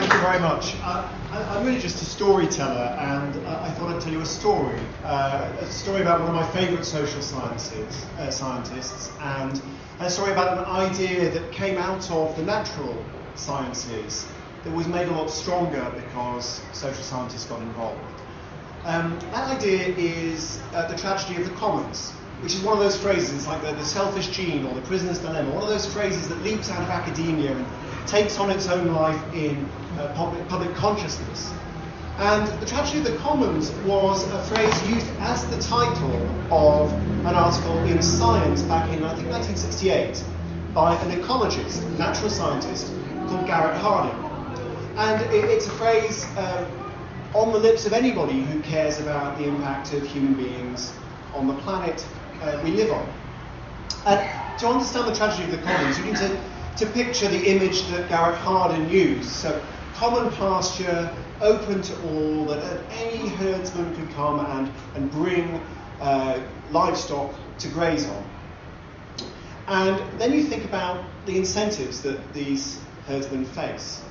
Thank you very much. I'm really just a storyteller, and I thought I'd tell you a story about one of my favourite social scientists, and a story about an idea that came out of the natural sciences that was made a lot stronger because social scientists got involved. That idea is the tragedy of the commons, which is one of those phrases, it's like the selfish gene or the prisoner's dilemma, one of those phrases that leaps out of academia and takes on its own life in public consciousness. And the tragedy of the commons was a phrase used as the title of an article in Science back in, I think, 1968 by an ecologist, a natural scientist called Garrett Hardin. And it's a phrase on the lips of anybody who cares about the impact of human beings on the planet we live on. And to understand the tragedy of the commons, you need to picture the image that Garrett Hardin used. So, common pasture, open to all, that any herdsman could come and bring livestock to graze on. And then you think about the incentives that these herdsmen face.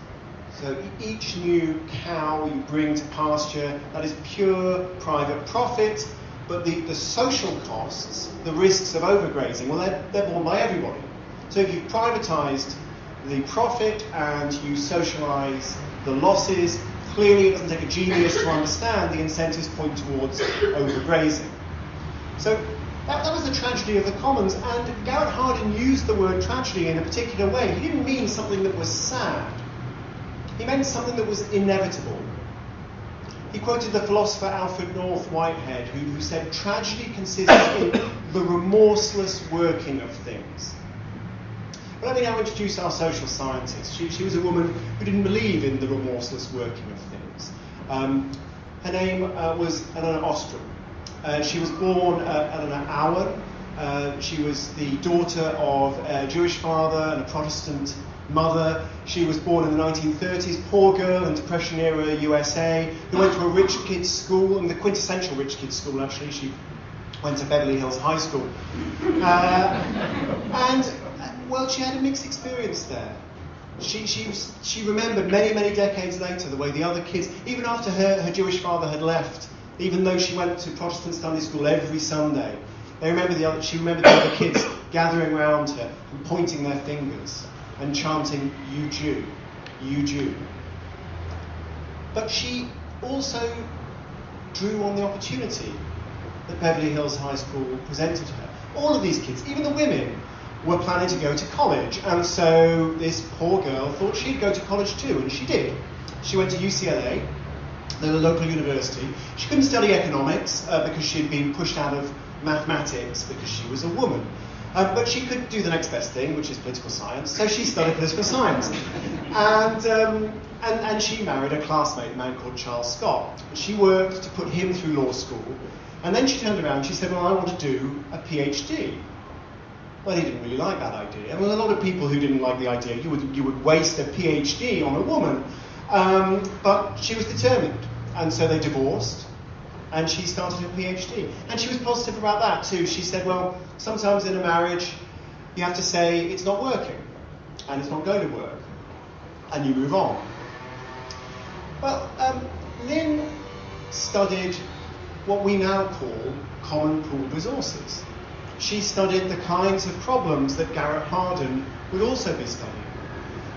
So each new cow you bring to pasture, that is pure private profit, but the social costs, the risks of overgrazing, well, they're borne by everybody. So if you've privatised the profit and you socialise the losses, clearly it doesn't take a genius to understand the incentives point towards overgrazing. So that was the tragedy of the commons, and Garrett Hardin used the word tragedy in a particular way. He didn't mean something that was sad. He meant something that was inevitable. He quoted the philosopher Alfred North Whitehead, who said, "Tragedy consists in the remorseless working of things." But let me now introduce our social scientist. She was a woman who didn't believe in the remorseless working of things. Her name was Eleanor Ostrom. She was born Eleanor Owen. She was the daughter of a Jewish father and a Protestant mother. She was born in the 1930s, poor girl in Depression-era USA, who went to a rich kids' school, and the quintessential rich kids' school, actually. She went to Beverly Hills High School. Well, she had a mixed experience there. She remembered many decades later the way the other kids, even after her Jewish father had left, even though she went to Protestant Sunday school every Sunday, she remembered the other kids gathering around her and pointing their fingers and chanting, "You Jew, you Jew." But she also drew on the opportunity that Beverly Hills High School presented her. All of these kids, even the women, were planning to go to college, and so this poor girl thought she'd go to college too, and she did. She went to UCLA, the local university. She couldn't study economics because she'd been pushed out of mathematics because she was a woman. But she could do the next best thing, which is political science, so she studied political science. And she married a classmate, a man called Charles Scott. She worked to put him through law school, and then she turned around and she said, "Well, I want to do a PhD." Well, he didn't really like that idea. Well, a lot of people who didn't like the idea, you would waste a PhD on a woman. But she was determined, and so they divorced, and she started her PhD. And she was positive about that too. She said, well, sometimes in a marriage, you have to say it's not working, and it's not going to work, and you move on. Well, Lynn studied what we now call common pooled resources. She studied the kinds of problems that Garrett Hardin would also be studying.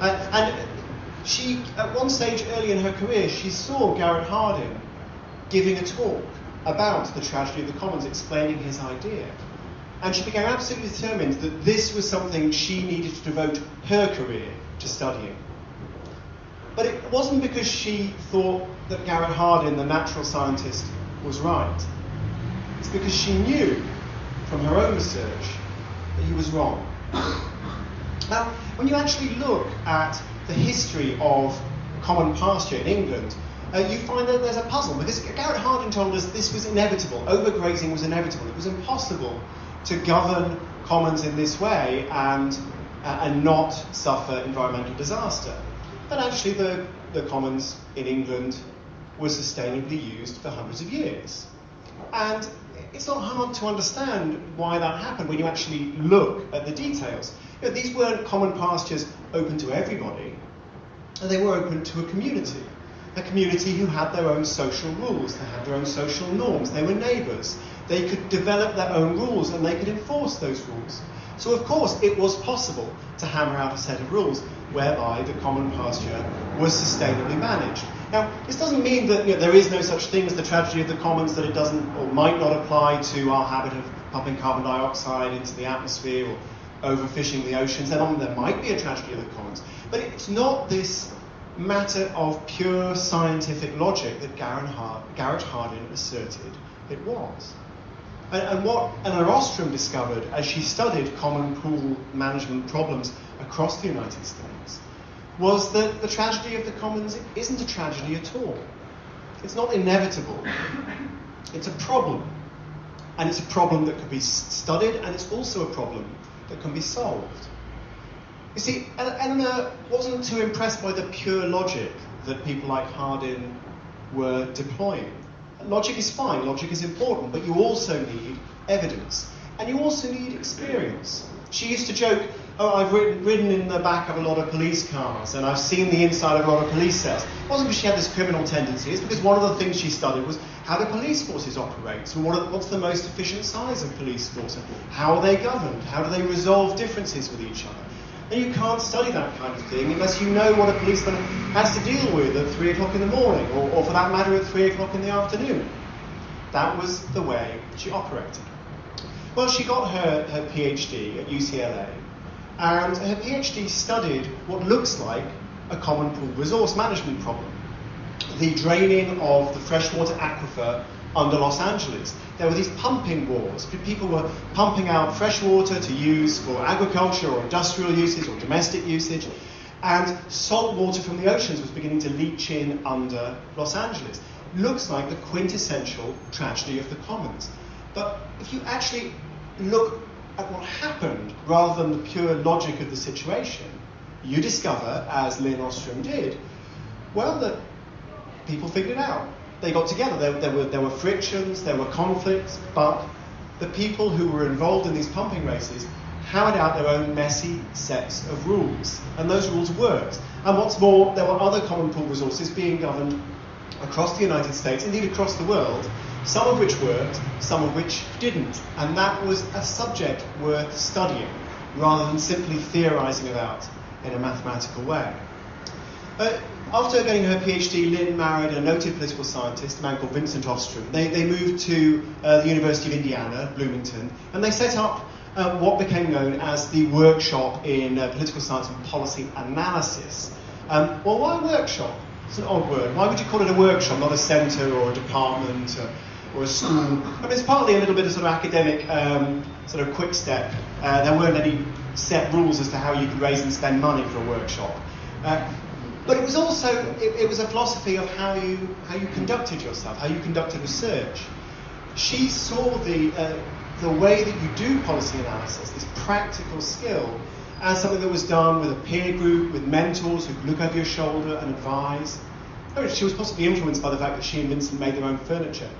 And she, at one stage early in her career, she saw Garrett Hardin giving a talk about the tragedy of the commons, explaining his idea. And she became absolutely determined that this was something she needed to devote her career to studying. But it wasn't because she thought that Garrett Hardin, the natural scientist, was right. It's because she knew from her own research that he was wrong. Now, when you actually look at the history of common pasture in England, you find that there's a puzzle, because Garrett Hardin told us this was inevitable. Overgrazing was inevitable. It was impossible to govern commons in this way and not suffer environmental disaster. But actually the commons in England were sustainably used for hundreds of years. And it's not hard to understand why that happened when you actually look at the details. You know, these weren't common pastures open to everybody. and they were open to a community who had their own social rules, they had their own social norms, they were neighbours, they could develop their own rules and they could enforce those rules. So of course it was possible to hammer out a set of rules whereby the common pasture was sustainably managed. Now, this doesn't mean that there is no such thing as the tragedy of the commons, that it doesn't or might not apply to our habit of pumping carbon dioxide into the atmosphere or overfishing the oceans. There might be a tragedy of the commons, but it's not this matter of pure scientific logic that Garrett Hardin asserted it was. And what Anna Ostrom discovered as she studied common pool management problems across the United States was that the tragedy of the commons isn't a tragedy at all. It's not inevitable. It's a problem. And it's a problem that could be studied, and it's also a problem that can be solved. You see, Eleanor wasn't too impressed by the pure logic that people like Hardin were deploying. Logic is fine, logic is important, but you also need evidence. And you also need experience. She used to joke, oh, I've ridden in the back of a lot of police cars, and I've seen the inside of a lot of police cells. It wasn't because she had this criminal tendency, it's because one of the things she studied was how do police forces operate, so what's the most efficient size of police force, and how are they governed, how do they resolve differences with each other. And you can't study that kind of thing unless you know what a policeman has to deal with at 3 o'clock in the morning, or for that matter at 3 o'clock in the afternoon. That was the way she operated. Well, she got her PhD at UCLA, and her PhD studied what looks like a common pool resource management problem. The draining of the freshwater aquifer under Los Angeles. There were these pumping wars. People were pumping out fresh water to use for agriculture or industrial usage or domestic usage, and salt water from the oceans was beginning to leach in under Los Angeles. Looks like the quintessential tragedy of the commons. But if you actually look at what happened rather than the pure logic of the situation, you discover, as Lynn Ostrom did, well, that people figured it out. They got together. There were frictions, there were conflicts, but the people who were involved in these pumping races hammered out their own messy sets of rules, and those rules worked. And what's more, there were other common pool resources being governed across the United States, indeed across the world, some of which worked, some of which didn't. And that was a subject worth studying, rather than simply theorising about in a mathematical way. After getting her PhD, Lynn married a noted political scientist, a man called Vincent Ostrom. They moved to the University of Indiana, Bloomington, and they set up what became known as the Workshop in Political Science and Policy Analysis. Well, why workshop? It's an odd word. Why would you call it a workshop, not a centre or a department or a school? I mean, it's partly a little bit of sort of academic sort of quick step. There weren't any set rules as to how you could raise and spend money for a workshop. But it was also, it was a philosophy of how you conducted yourself, how you conducted research. She saw the way that you do policy analysis, this practical skill, as something that was done with a peer group, with mentors who could look over your shoulder and advise. She was possibly influenced by the fact that she and Vincent made their own furniture.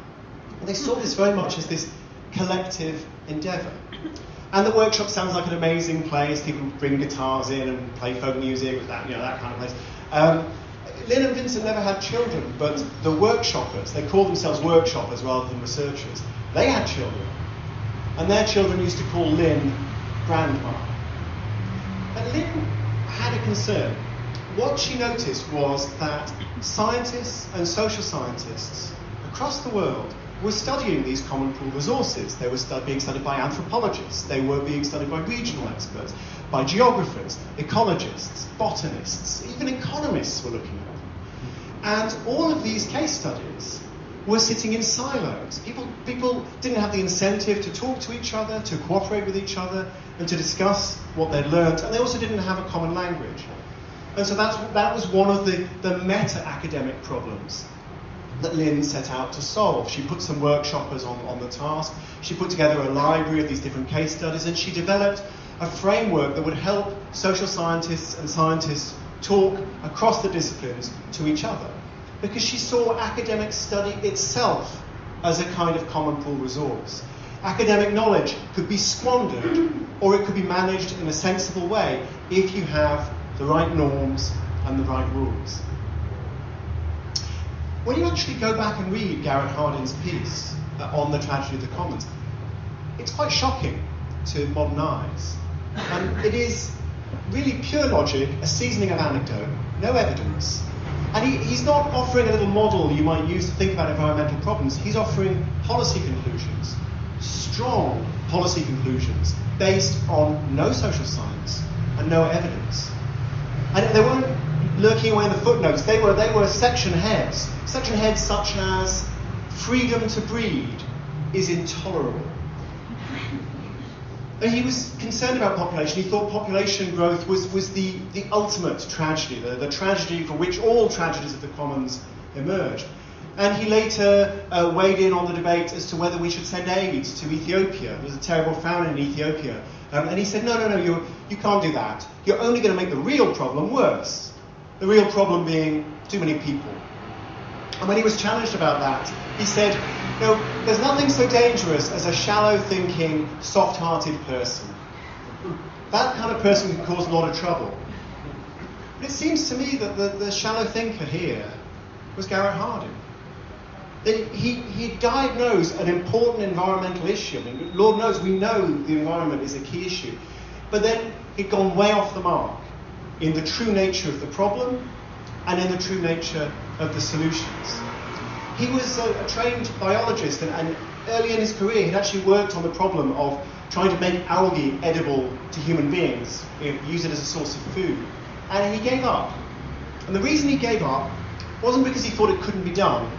And they saw this very much as this collective endeavour. And the workshop sounds like an amazing place. People bring guitars in and play folk music, that kind of place. Lynn and Vincent never had children, but the workshoppers, they called themselves workshoppers rather than researchers, they had children. And their children used to call Lynn Grandma. And Lynn had a concern. What she noticed was that scientists and social scientists across the world were studying these common pool resources. They were being studied by anthropologists, they were being studied by regional experts, by geographers, ecologists, botanists, even economists were looking at them. And all of these case studies were sitting in silos. People didn't have the incentive to talk to each other, to cooperate with each other, and to discuss what they'd learned, and they also didn't have a common language. And so that was one of the meta-academic problems that Lynn set out to solve. She put some workshoppers on the task, she put together a library of these different case studies, and she developed a framework that would help social scientists and scientists talk across the disciplines to each other. Because she saw academic study itself as a kind of common pool resource. Academic knowledge could be squandered, or it could be managed in a sensible way if you have the right norms and the right rules. When you actually go back and read Garrett Hardin's piece on the tragedy of the commons, it's quite shocking to modern eyes. It is really pure logic, a seasoning of anecdote, no evidence. And he's not offering a little model you might use to think about environmental problems. He's offering policy conclusions, strong policy conclusions, based on no social science and no evidence. And they weren't lurking away in the footnotes. They were section heads. Section heads such as, freedom to breed is intolerable. And he was concerned about population. He thought population growth was the ultimate tragedy, the tragedy for which all tragedies of the commons emerged. And he later weighed in on the debate as to whether we should send aid to Ethiopia. There was a terrible famine in Ethiopia. And he said, no, you can't do that. You're only going to make the real problem worse. The real problem being too many people. And when he was challenged about that, he said, there's nothing so dangerous as a shallow-thinking, soft-hearted person. That kind of person can cause a lot of trouble. But it seems to me that the shallow thinker here was Garrett Hardin. He diagnosed an important environmental issue. I mean, Lord knows we know the environment is a key issue. But then he'd gone way off the mark in the true nature of the problem and in the true nature of the solutions. He was a trained biologist, and early in his career he'd actually worked on the problem of trying to make algae edible to human beings, use it as a source of food. And he gave up. And the reason he gave up wasn't because he thought it couldn't be done,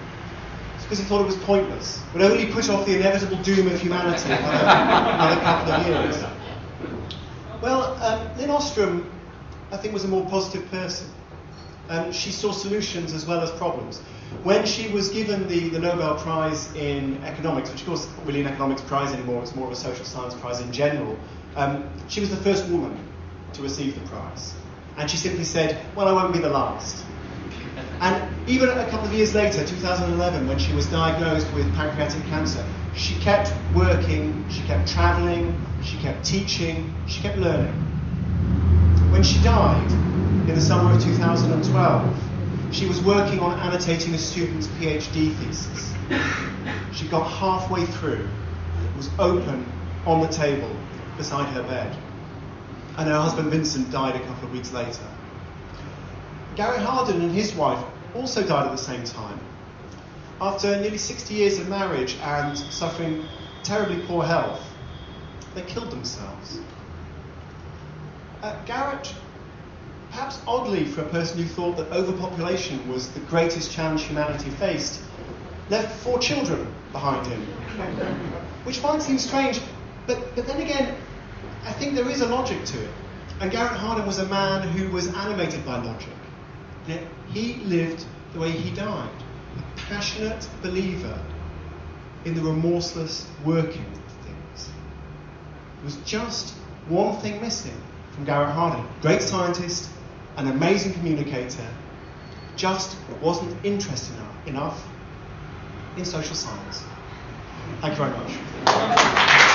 it's because he thought it was pointless. It would only put off the inevitable doom of humanity another couple of years. Well, Lynn Ostrom, I think, was a more positive person. She saw solutions as well as problems. When she was given the Nobel Prize in economics, which of course isn't really an economics prize anymore, it's more of a social science prize in general, she was the first woman to receive the prize. And she simply said, well, I won't be the last. And even a couple of years later, 2011, when she was diagnosed with pancreatic cancer, she kept working, she kept travelling, she kept teaching, she kept learning. When she died in the summer of 2012, she was working on annotating a student's PhD thesis. She got halfway through. It was open on the table beside her bed. And her husband Vincent died a couple of weeks later. Garrett Hardin and his wife also died at the same time. After nearly 60 years of marriage and suffering terribly poor health, they killed themselves. Garrett, perhaps oddly for a person who thought that overpopulation was the greatest challenge humanity faced, left 4 children behind him. Which might seem strange, but then again, I think there is a logic to it. And Garrett Hardin was a man who was animated by logic. Yet he lived the way he died, a passionate believer in the remorseless working of things. There was just one thing missing from Garrett Hardin. Great scientist, an amazing communicator, just wasn't interested enough in social science. Thank you very much.